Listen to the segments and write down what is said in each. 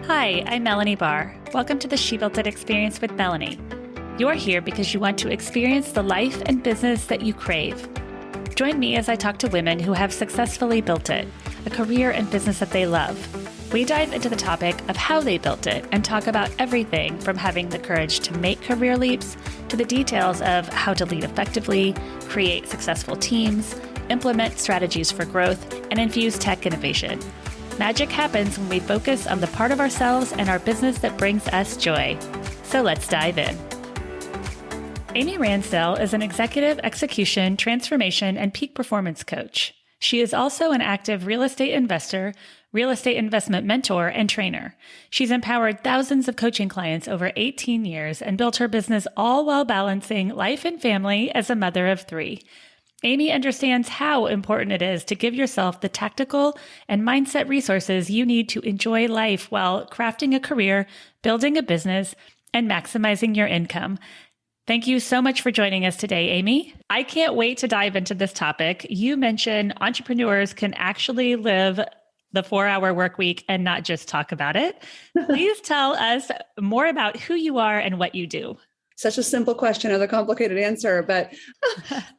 Hi, I'm Melanie Barr. Welcome to the She Built It Experience with Melanie. You're here because you want to experience the life and business that you crave. Join me as I talk to women who have successfully built it, a career and business that they love. We dive into the topic of how they built it and talk about everything from having the courage to make career leaps to the details of how to lead effectively, create successful teams, implement strategies for growth, and infuse tech innovation. Magic happens when we focus on the part of ourselves and our business that brings us joy. So let's dive in. Amy Ransdell is an executive execution, transformation, and peak performance coach. She is also an active real estate investor, real estate investment mentor, and trainer. She's empowered thousands of coaching clients over 18 years and built her business all while balancing life and family as a mother of three. Amy understands how important it is to give yourself the tactical and mindset resources you need to enjoy life while crafting a career, building a business, and maximizing your income. Thank you so much for joining us today, Amy. I can't wait to dive into this topic. You mentioned entrepreneurs can actually live the 4-hour work week and not just talk about it. Please tell us more about who you are and what you do. Such a simple question with a complicated answer, but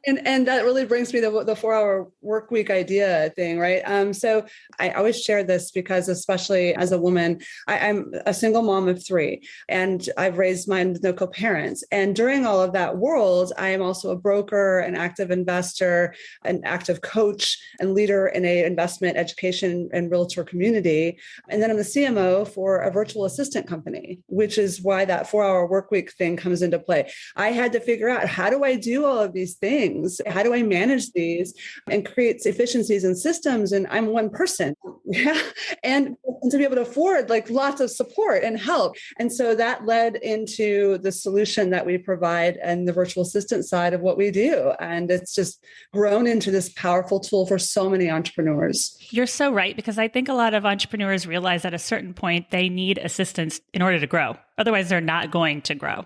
and that really brings me to the 4-hour work week idea thing, right? So I always share this because, especially as a woman, I'm a single mom of 3, and I've raised mine with no co-parents. And during all of that world, I am also a broker, an active investor, an active coach, and leader in a investment, education, and realtor community. And then I'm the CMO for a virtual assistant company, which is why that 4-hour work week thing comes into play. I had to figure out, how do I do all of these things? How do I manage these and create efficiencies and systems? And I'm one person. Yeah. And to be able to afford lots of support and help. And so that led into the solution that we provide and the virtual assistant side of what we do. And it's just grown into this powerful tool for so many entrepreneurs. You're so right, because I think a lot of entrepreneurs realize at a certain point they need assistance in order to grow. Otherwise, they're not going to grow.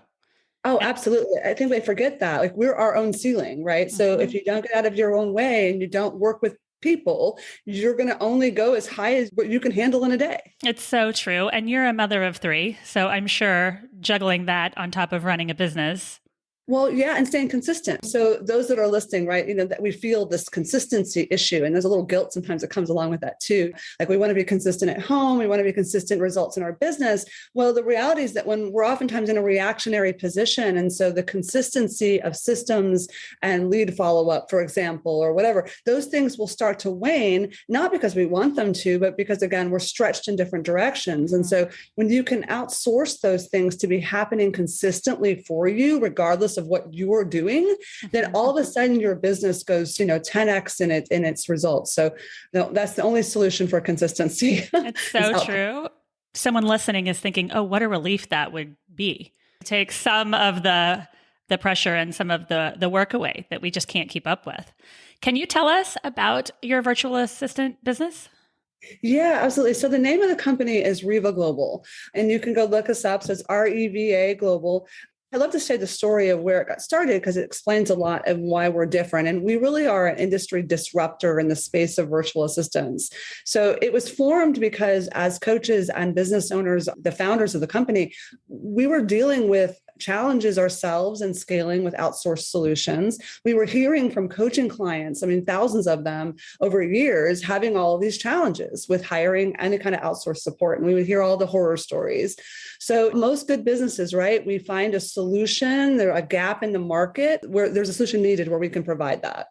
Oh, absolutely. I think they forget that. We're our own ceiling, right? Mm-hmm. So if you don't get out of your own way and you don't work with people, you're going to only go as high as what you can handle in a day. It's so true. And you're a mother of 3. So I'm sure juggling that on top of running a business. Well, yeah, and staying consistent. So those that are listening, right, that we feel this consistency issue, and there's a little guilt sometimes that comes along with that too. We want to be consistent at home. We want to be consistent results in our business. Well, the reality is that when we're oftentimes in a reactionary position, and so the consistency of systems and lead follow-up, for example, or whatever, those things will start to wane, not because we want them to, but because, again, we're stretched in different directions. And so when you can outsource those things to be happening consistently for you, regardless of what you're doing, then all of a sudden your business goes, 10x in its results. So that's the only solution for consistency. It's so true. Someone listening is thinking, oh, what a relief that would be. Take some of the pressure and some of the work away that we just can't keep up with. Can you tell us about your virtual assistant business? Yeah, absolutely. So the name of the company is REVA Global, and you can go look us up. So it's REVA Global. I love to share the story of where it got started because it explains a lot of why we're different. And we really are an industry disruptor in the space of virtual assistants. So it was formed because as coaches and business owners, the founders of the company, we were dealing with challenges ourselves and scaling with outsourced solutions. We were hearing from coaching clients, thousands of them over years, having all of these challenges with hiring any kind of outsourced support. And we would hear all the horror stories. So most good businesses, right? We find a solution, there's a gap in the market where there's a solution needed where we can provide that.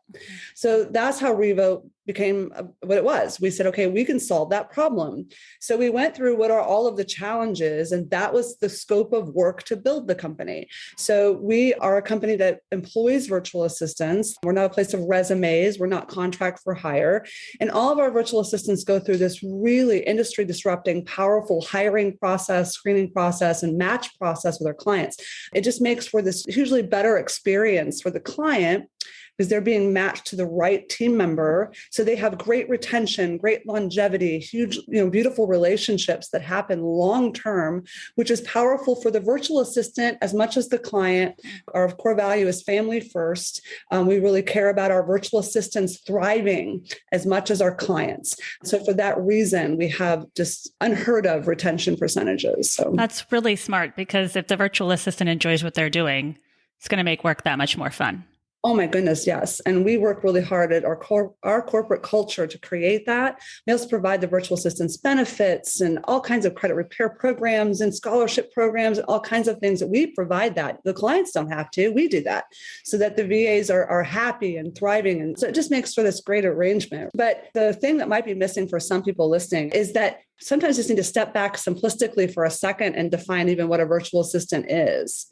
So that's how REVA became what it was. We said, okay, we can solve that problem. So we went through what are all of the challenges, and that was the scope of work to build the company. So we are a company that employs virtual assistants. We're not a place of resumes. We're not contract for hire. And all of our virtual assistants go through this really industry disrupting, powerful hiring process, screening process, and match process with our clients. It just makes for this hugely better experience for the client because they're being matched to the right team member. So they have great retention, great longevity, huge, beautiful relationships that happen long-term, which is powerful for the virtual assistant as much as the client. Our core value is family first. We really care about our virtual assistants thriving as much as our clients. So for that reason, we have just unheard of retention percentages. So that's really smart, because if the virtual assistant enjoys what they're doing, it's going to make work that much more fun. Oh my goodness, yes. And we work really hard at our corporate culture to create that. We also provide the virtual assistants benefits and all kinds of credit repair programs and scholarship programs and all kinds of things that we provide that. The clients don't have to. We do that so that the VAs are happy and thriving. And so it just makes for this great arrangement. But the thing that might be missing for some people listening is that sometimes you just need to step back simplistically for a second and define even what a virtual assistant is.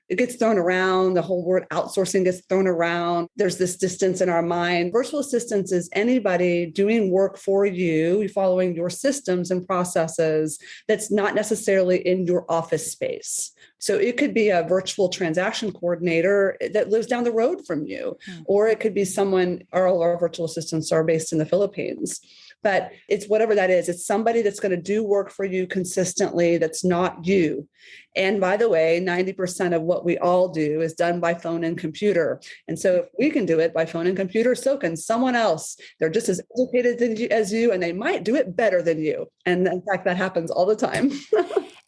It gets thrown around. The whole word outsourcing gets thrown around. There's this distance in our mind. Virtual assistants is anybody doing work for you, following your systems and processes that's not necessarily in your office space. So it could be a virtual transaction coordinator that lives down the road from you, or it could be someone, all our virtual assistants are based in the Philippines. But it's whatever that is. It's somebody that's going to do work for you consistently that's not you. And by the way, 90% of what we all do is done by phone and computer. And so if we can do it by phone and computer, so can someone else. They're just as educated as you, and they might do it better than you. And in fact, that happens all the time.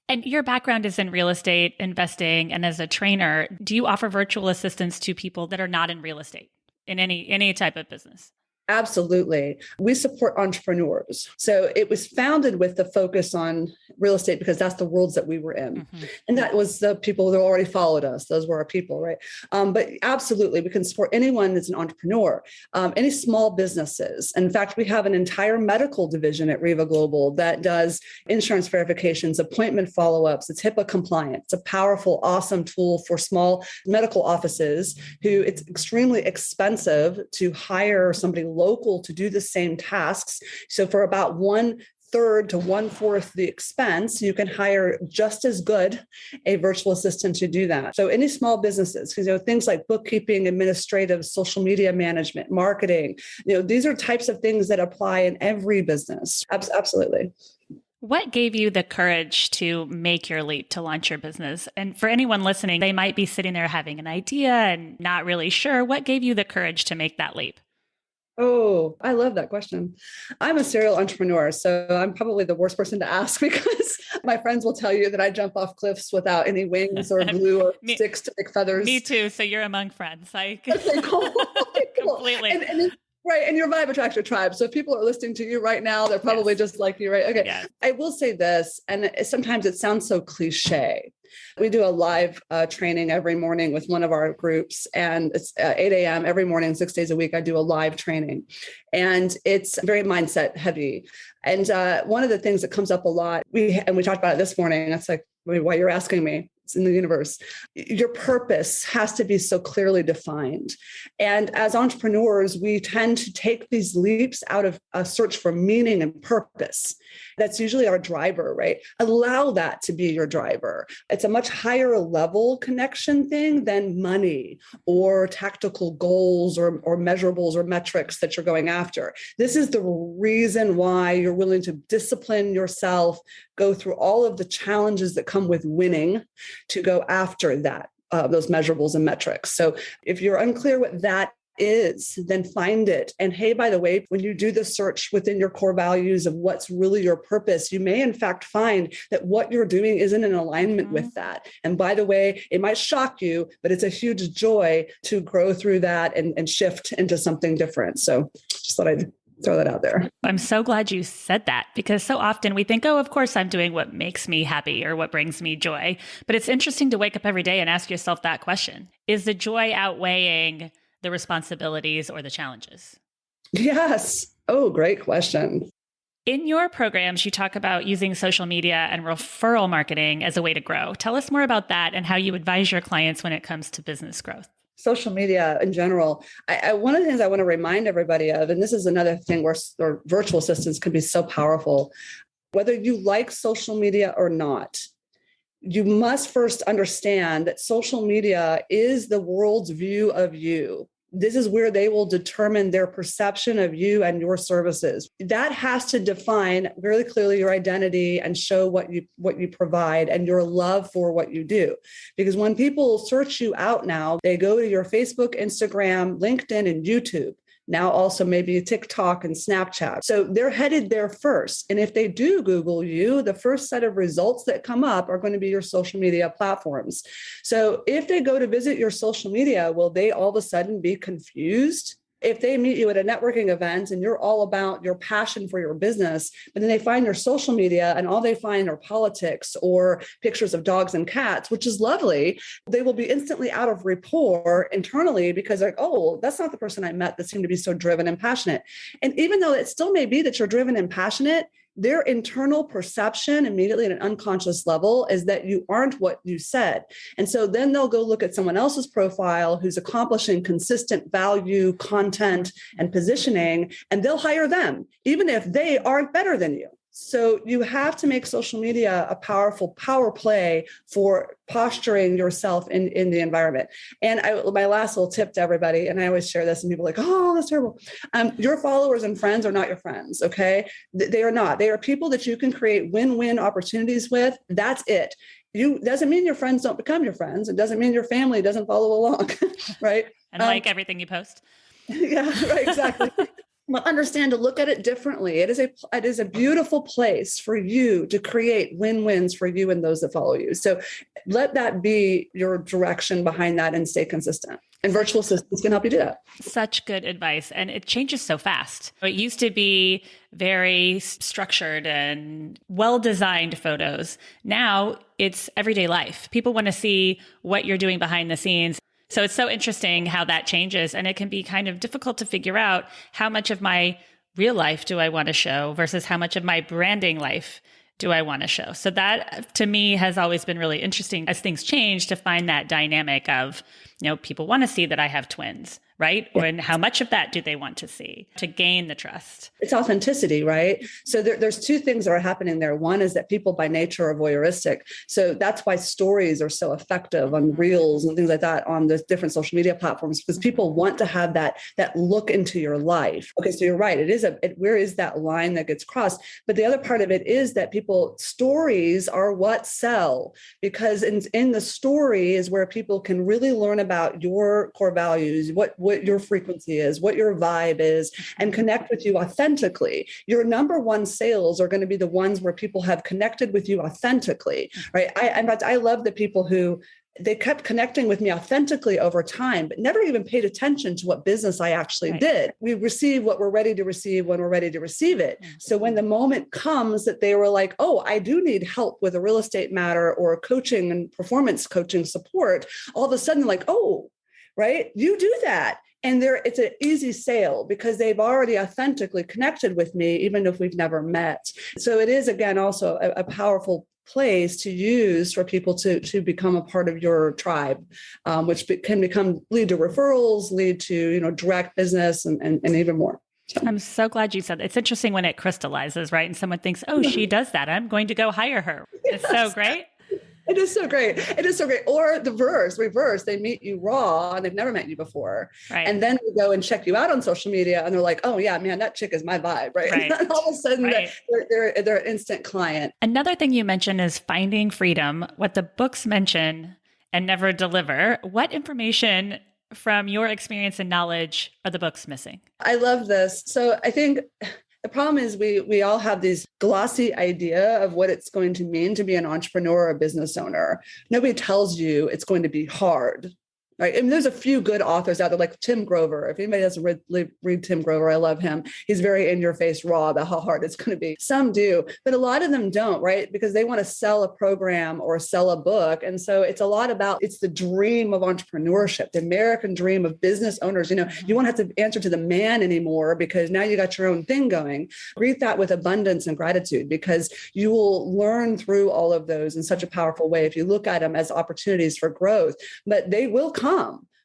And your background is in real estate investing. And as a trainer, do you offer virtual assistants to people that are not in real estate, in any type of business? Absolutely. We support entrepreneurs. So it was founded with the focus on real estate because that's the worlds that we were in. Mm-hmm. And that was the people that already followed us. Those were our people, right? But absolutely, we can support anyone that's an entrepreneur, any small businesses. In fact, we have an entire medical division at REVA Global that does insurance verifications, appointment follow-ups. It's HIPAA compliant. It's a powerful, awesome tool for small medical offices who it's extremely expensive to hire somebody local to do the same tasks. So for about 1/3 to 1/4 the expense, you can hire just as good a virtual assistant to do that. So any small businesses, because things like bookkeeping, administrative, social media management, marketing, these are types of things that apply in every business. Absolutely. What gave you the courage to make your leap to launch your business? And for anyone listening, they might be sitting there having an idea and not really sure. What gave you the courage to make that leap? Oh, I love that question. I'm a serial entrepreneur, so I'm probably the worst person to ask because my friends will tell you that I jump off cliffs without any wings or glue or sticks to make feathers. Me too. So you're among friends. Okay, cool. Completely. Right. And your vibe attracts your tribe. So if people are listening to you right now, they're probably just like you, right? Okay. Yes. I will say this, and sometimes it sounds so cliche. We do a live training every morning with one of our groups, and it's 8 a.m. every morning, 6 days a week. I do a live training, and it's very mindset heavy. And one of the things that comes up a lot, we talked about it this morning. That's like why you're asking me. It's in the universe. Your purpose has to be so clearly defined. And as entrepreneurs, we tend to take these leaps out of a search for meaning and purpose. That's usually our driver, right? Allow that to be your driver. It's a much higher level connection thing than money or tactical goals or measurables or metrics that you're going after. This is the reason why you're willing to discipline yourself, go through all of the challenges that come with winning to go after that, those measurables and metrics. So if you're unclear what that is, then find it. And hey, by the way, when you do the search within your core values of what's really your purpose, you may in fact find that what you're doing isn't in alignment with that. And by the way, it might shock you, but it's a huge joy to grow through that and shift into something different. So just thought I'd throw that out there. I'm so glad you said that, because so often we think, oh, of course I'm doing what makes me happy or what brings me joy. But it's interesting to wake up every day and ask yourself that question. Is the joy outweighing the responsibilities or the challenges? Yes. Oh, great question. In your programs, you talk about using social media and referral marketing as a way to grow. Tell us more about that and how you advise your clients when it comes to business growth. Social media in general. One of the things I want to remind everybody of, and this is another thing where virtual assistants can be so powerful, whether you like social media or not, you must first understand that social media is the world's view of you. this is where they will determine their perception of you and your services. That has to define very clearly your identity and show what you provide and your love for what you do. Because when people search you out now, they go to your Facebook, Instagram, LinkedIn, and YouTube. Now also maybe TikTok and Snapchat. So they're headed there first. And if they do Google you, the first set of results that come up are going to be your social media platforms. So if they go to visit your social media, will they all of a sudden be confused? If they meet you at a networking event and you're all about your passion for your business, but then they find your social media and all they find are politics or pictures of dogs and cats, which is lovely, they will be instantly out of rapport internally because they're like, oh, that's not the person I met that seemed to be so driven and passionate. And even though it still may be that you're driven and passionate, their internal perception immediately at an unconscious level is that you aren't what you said. And so then they'll go look at someone else's profile who's accomplishing consistent value, content, and positioning, and they'll hire them, even if they aren't better than you. So you have to make social media a powerful power play for posturing yourself in the environment. And my last little tip to everybody, and I always share this and people are like, oh, that's terrible. Your followers and friends are not your friends, okay? They are not. They are people that you can create win-win opportunities with. That's it. Doesn't mean your friends don't become your friends. It doesn't mean your family doesn't follow along, right? And like everything you post. Yeah, right, exactly. Understand to look at it differently. It is a beautiful place for you to create win-wins for you and those that follow you. So let that be your direction behind that and stay consistent. And virtual assistants can help you do that. Such good advice. And it changes so fast. It used to be very structured and well-designed photos. Now it's everyday life. People want to see what you're doing behind the scenes. So it's so interesting how that changes. And it can be kind of difficult to figure out how much of my real life do I want to show versus how much of my branding life do I want to show. So that to me has always been really interesting as things change to find that dynamic of, people want to see that I have twins, right? Yeah. And how much of that do they want to see to gain the trust? It's authenticity, right? So there's two things that are happening there. One is that people by nature are voyeuristic. So that's why stories are so effective on reels and things like that on the different social media platforms, because people want to have that look into your life. Okay, so you're right. Where is that line that gets crossed? But the other part of it is that stories are what sell, because in the story is where people can really learn about your core values, what your frequency is, what your vibe is, and connect with you authentically. Your number one sales are going to be the ones where people have connected with you authentically, right? I love the people who they kept connecting with me authentically over time, but never even paid attention to what business I actually did. We receive what we're ready to receive when we're ready to receive it. Mm-hmm. So when the moment comes that they were like, oh, I do need help with a real estate matter or coaching and performance coaching support, all of a sudden like, oh, right, you do that. And it's an easy sale because they've already authentically connected with me, even if we've never met. So it is, again, also a powerful place to use for people to become a part of your tribe, which can lead to referrals, lead to direct business and even more. So. I'm so glad you said that. It's interesting when it crystallizes, right? And someone thinks, oh, she does that. I'm going to go hire her. Yes. It's so great. It is so great. It is so great. Or the reverse, they meet you raw and they've never met you before. Right. And then they go and check you out on social media and they're like, oh yeah, man, that chick is my vibe. Right. And then all of a sudden they're an instant client. Another thing you mentioned is finding freedom, what the books mention and never deliver. What information from your experience and knowledge are the books missing? I love this. So I think the problem is we all have this glossy idea of what it's going to mean to be an entrepreneur or a business owner. Nobody tells you it's going to be hard. Right. And there's a few good authors out there like Tim Grover. If anybody doesn't read Tim Grover, I love him. He's very in your face, raw about how hard it's going to be. Some do, but a lot of them don't, right? Because they want to sell a program or sell a book. And so it's a lot about, it's the dream of entrepreneurship, the American dream of business owners. You won't have to answer to the man anymore because now you got your own thing going. Greet that with abundance and gratitude because you will learn through all of those in such a powerful way if you look at them as opportunities for growth, but they will come.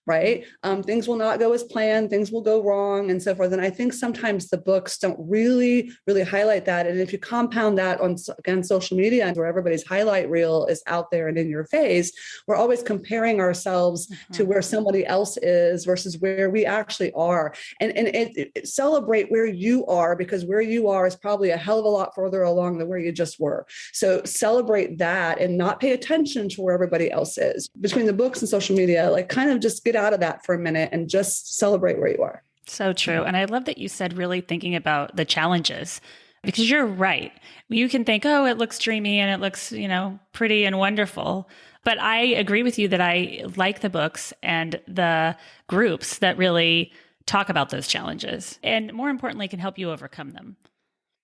right? Things will not go as planned, things will go wrong and so forth. And I think sometimes the books don't really highlight that. And if you compound that on, again, social media, where everybody's highlight reel is out there and in your face, we're always comparing ourselves to where somebody else is versus where we actually are. And celebrate where you are, because where you are is probably a hell of a lot further along than where you just were. So celebrate that and not pay attention to where everybody else is. Between the books and social media, like kind of just get out of that for a minute and just celebrate where you are. So true. And I love that you said really thinking about the challenges, because you're right. You can think, oh, it looks dreamy and it looks, pretty and wonderful. But I agree with you that I like the books and the groups that really talk about those challenges and, more importantly, can help you overcome them.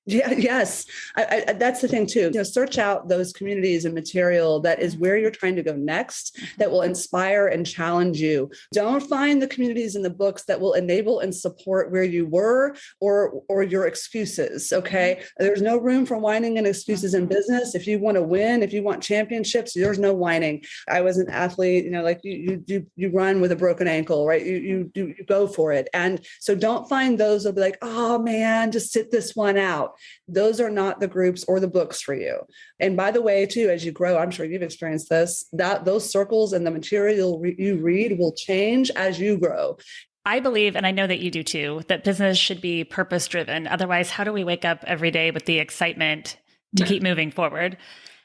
Yeah, yes. That's the thing too. Search out those communities and material that is where you're trying to go next, that will inspire and challenge you. Don't find the communities in the books that will enable and support where you were or your excuses. Okay. There's no room for whining and excuses in business. If you want to win, if you want championships, there's no whining. I was an athlete, like you run with a broken ankle, right? You go for it. And so don't find those that'll be like, oh man, just sit this one out. Those are not the groups or the books for you. And by the way, too, as you grow, I'm sure you've experienced this, that those circles and the material you read will change as you grow. I believe, and I know that you do too, that business should be purpose-driven. Otherwise, how do we wake up every day with the excitement to keep moving forward?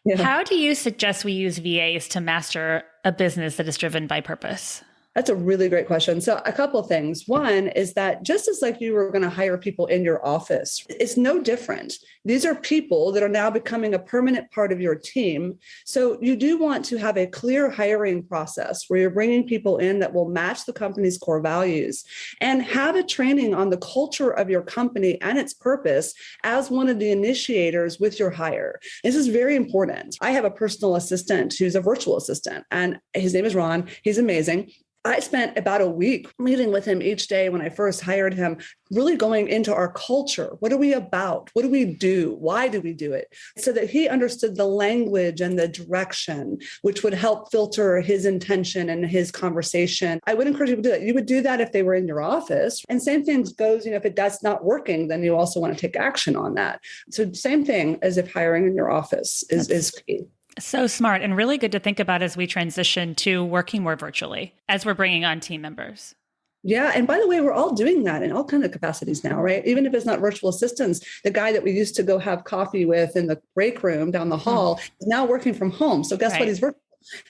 Yeah. How do you suggest we use VAs to master a business that is driven by purpose? That's a really great question. So a couple of things. One is that just as like you were going to hire people in your office, it's no different. These are people that are now becoming a permanent part of your team. So you do want to have a clear hiring process where you're bringing people in that will match the company's core values, and have a training on the culture of your company and its purpose as one of the initiators with your hire. This is very important. I have a personal assistant who's a virtual assistant, and his name is Ron. He's amazing. I spent about a week meeting with him each day when I first hired him, really going into our culture. What are we about? What do we do? Why do we do it? So that he understood the language and the direction, which would help filter his intention and his conversation. I would encourage you to do that. You would do that if they were in your office. And same thing goes, if that's not working, then you also want to take action on that. So same thing as if hiring in your office is key. So smart and really good to think about as we transition to working more virtually, as we're bringing on team members. Yeah. And by the way, we're all doing that in all kinds of capacities now, right? Even if it's not virtual assistants, the guy that we used to go have coffee with in the break room down the hall is now working from home. So guess what? He's virtual.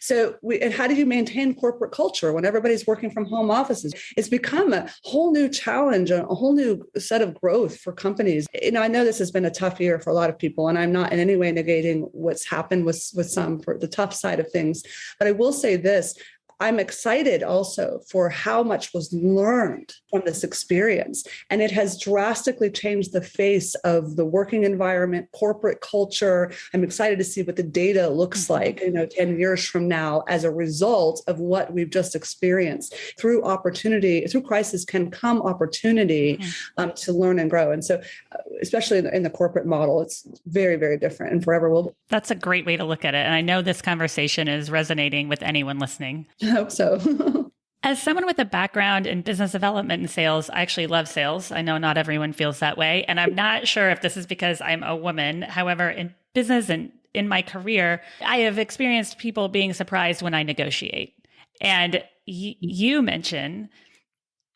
So how do you maintain corporate culture when everybody's working from home offices? It's become a whole new challenge, a whole new set of growth for companies. I know this has been a tough year for a lot of people, and I'm not in any way negating what's happened with some for the tough side of things. But I will say this. I'm excited also for how much was learned from this experience. And it has drastically changed the face of the working environment, corporate culture. I'm excited to see what the data looks like, 10 years from now as a result of what we've just experienced. Through crisis can come opportunity to learn and grow. And so especially in the corporate model, it's very, very different and forever will be. That's a great way to look at it. And I know this conversation is resonating with anyone listening. I hope so. As someone with a background in business development and sales, I actually love sales. I know not everyone feels that way. And I'm not sure if this is because I'm a woman. However, in business and in my career, I have experienced people being surprised when I negotiate. And you mentioned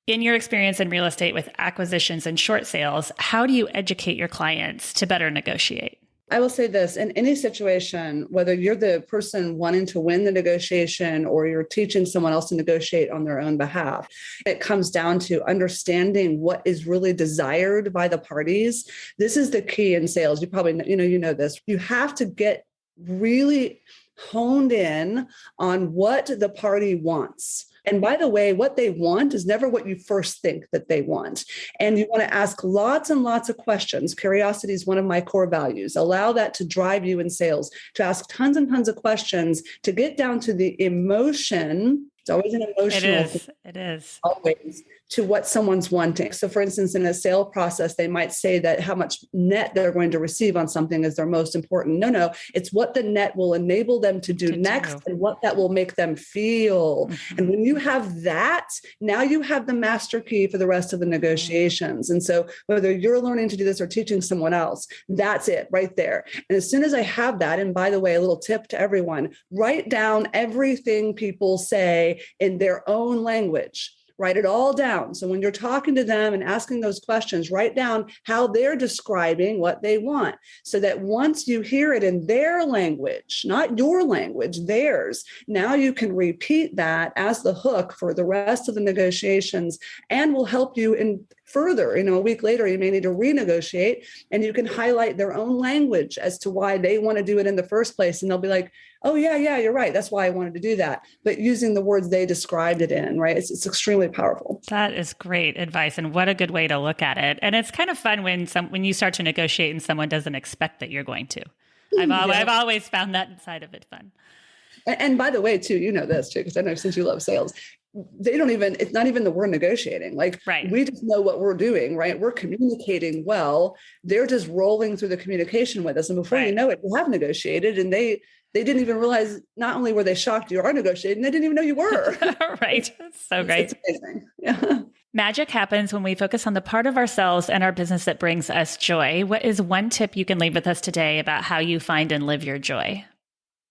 in your experience in real estate with acquisitions and short sales, how do you educate your clients to better negotiate? I will say this, in any situation, whether you're the person wanting to win the negotiation or you're teaching someone else to negotiate on their own behalf, it comes down to understanding what is really desired by the parties. This is the key in sales. You probably know this. You have to get really honed in on what the party wants. And by the way, what they want is never what you first think that they want. And you want to ask lots and lots of questions. Curiosity is one of my core values. Allow that to drive you in sales, to ask tons and tons of questions, to get down to the emotion It's always an emotional thing. It is. Always to what someone's wanting. So for instance, in a sale process, they might say that how much net they're going to receive on something is their most important. No, it's what the net will enable them to do next and what that will make them feel. Mm-hmm. And when you have that, now you have the master key for the rest of the negotiations. And so whether you're learning to do this or teaching someone else, that's it right there. And as soon as I have that, and by the way, a little tip to everyone, write down everything people say in their own language. Write it all down. So when you're talking to them and asking those questions, write down how they're describing what they want so that once you hear it in their language, not your language, theirs, now you can repeat that as the hook for the rest of the negotiations and will help you in further. A week later, you may need to renegotiate and you can highlight their own language as to why they want to do it in the first place. And they'll be like, oh, yeah, you're right. That's why I wanted to do that. But using the words they described it in, right? It's extremely powerful. That is great advice. And what a good way to look at it. And it's kind of fun when you start to negotiate and someone doesn't expect that you're going to. I've always found that side of it fun. And by the way, too, you know this too, because I know since you love sales, it's not even that we're negotiating. We just know what we're doing, right? We're communicating well. They're just rolling through the communication with us. And before you know it, we have negotiated and they didn't even realize not only were they shocked you are negotiating, they didn't even know you were. Right. That's so great. It's amazing. Yeah. Magic happens when we focus on the part of ourselves and our business that brings us joy. What is one tip you can leave with us today about how you find and live your joy?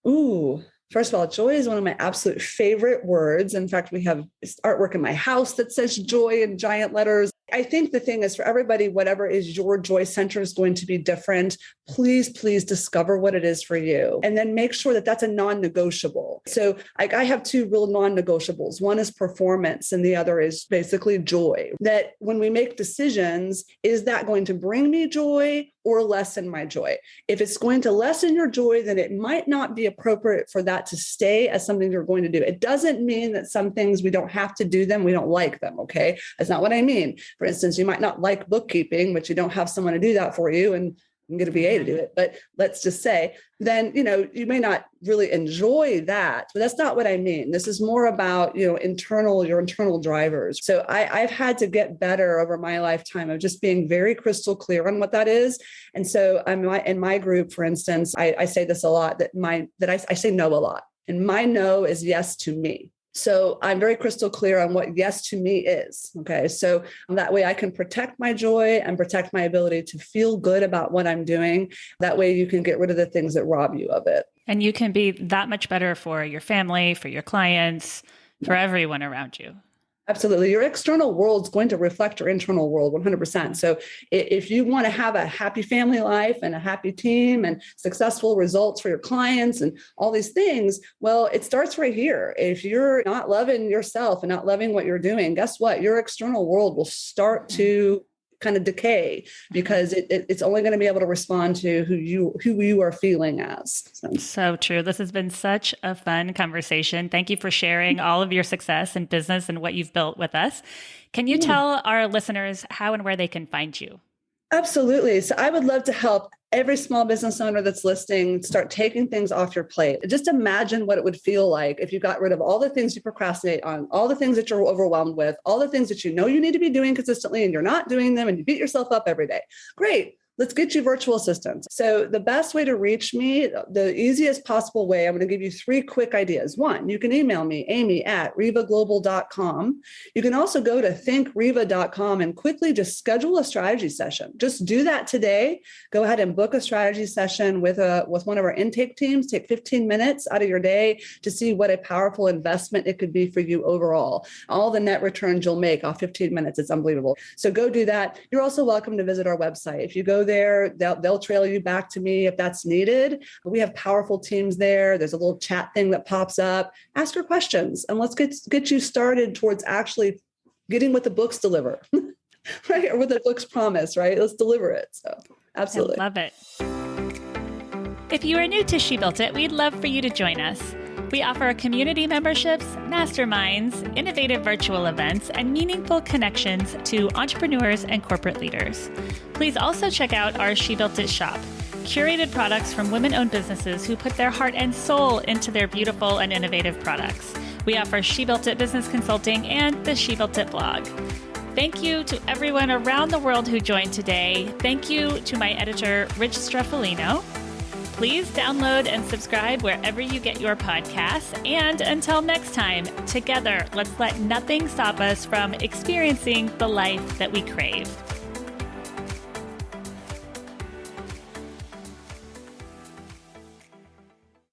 Ooh. First of all, joy is one of my absolute favorite words. In fact, we have artwork in my house that says joy in giant letters. I think the thing is for everybody, whatever is your joy center is going to be different. Please discover what it is for you. And then make sure that that's a non-negotiable. So I have two real non-negotiables. One is performance and the other is basically joy. That when we make decisions, is that going to bring me joy or lessen my joy? If it's going to lessen your joy, then it might not be appropriate for that to stay as something you're going to do. It doesn't mean that some things we don't have to do them. We don't like them. Okay. That's not what I mean. For instance, you might not like bookkeeping, but you don't have someone to do that for you and you can get a VA to do it. But let's just say, then, you may not really enjoy that, but that's not what I mean. This is more about, your internal drivers. So I've had to get better over my lifetime of just being very crystal clear on what that is. And so in my group, for instance, I say this a lot, I say no a lot. And my no is yes to me. So I'm very crystal clear on what yes to me is. Okay. So that way I can protect my joy and protect my ability to feel good about what I'm doing. That way you can get rid of the things that rob you of it. And you can be that much better for your family, for your clients, for everyone around you. Absolutely. Your external world is going to reflect your internal world 100%. So if you want to have a happy family life and a happy team and successful results for your clients and all these things, well, it starts right here. If you're not loving yourself and not loving what you're doing, guess what? Your external world will start to kind of decay because it's only going to be able to respond to who you are feeling as. So true. This has been such a fun conversation. Thank you for sharing all of your success in business and what you've built with us. Can you tell our listeners how and where they can find you? Absolutely. So I would love to help every small business owner that's listening start taking things off your plate. Just imagine what it would feel like if you got rid of all the things you procrastinate on, all the things that you're overwhelmed with, all the things that you know you need to be doing consistently and you're not doing them and you beat yourself up every day. Great. Let's get you virtual assistants. So the best way to reach me, the easiest possible way, I'm going to give you 3 quick ideas. 1, you can email me, amy@revaglobal.com. You can also go to thinkreva.com and quickly just schedule a strategy session. Just do that today. Go ahead and book a strategy session with one of our intake teams. Take 15 minutes out of your day to see what a powerful investment it could be for you overall. All the net returns you'll make off 15 minutes. It's unbelievable. So go do that. You're also welcome to visit our website. If you go there, they'll trail you back to me if that's needed. We have powerful teams there. There's a little chat thing that pops up. Ask your questions and let's get you started towards actually getting what the books deliver, right? Or what the books promise, right? Let's deliver it. So absolutely. I love it. If you are new to She Built It, we'd love for you to join us. We offer community memberships, masterminds, innovative virtual events, and meaningful connections to entrepreneurs and corporate leaders. Please also check out our She Built It shop, curated products from women-owned businesses who put their heart and soul into their beautiful and innovative products. We offer She Built It Business Consulting and the She Built It blog. Thank you to everyone around the world who joined today. Thank you to my editor, Rich Streffolino. Please download and subscribe wherever you get your podcasts. And until next time, together, let's let nothing stop us from experiencing the life that we crave.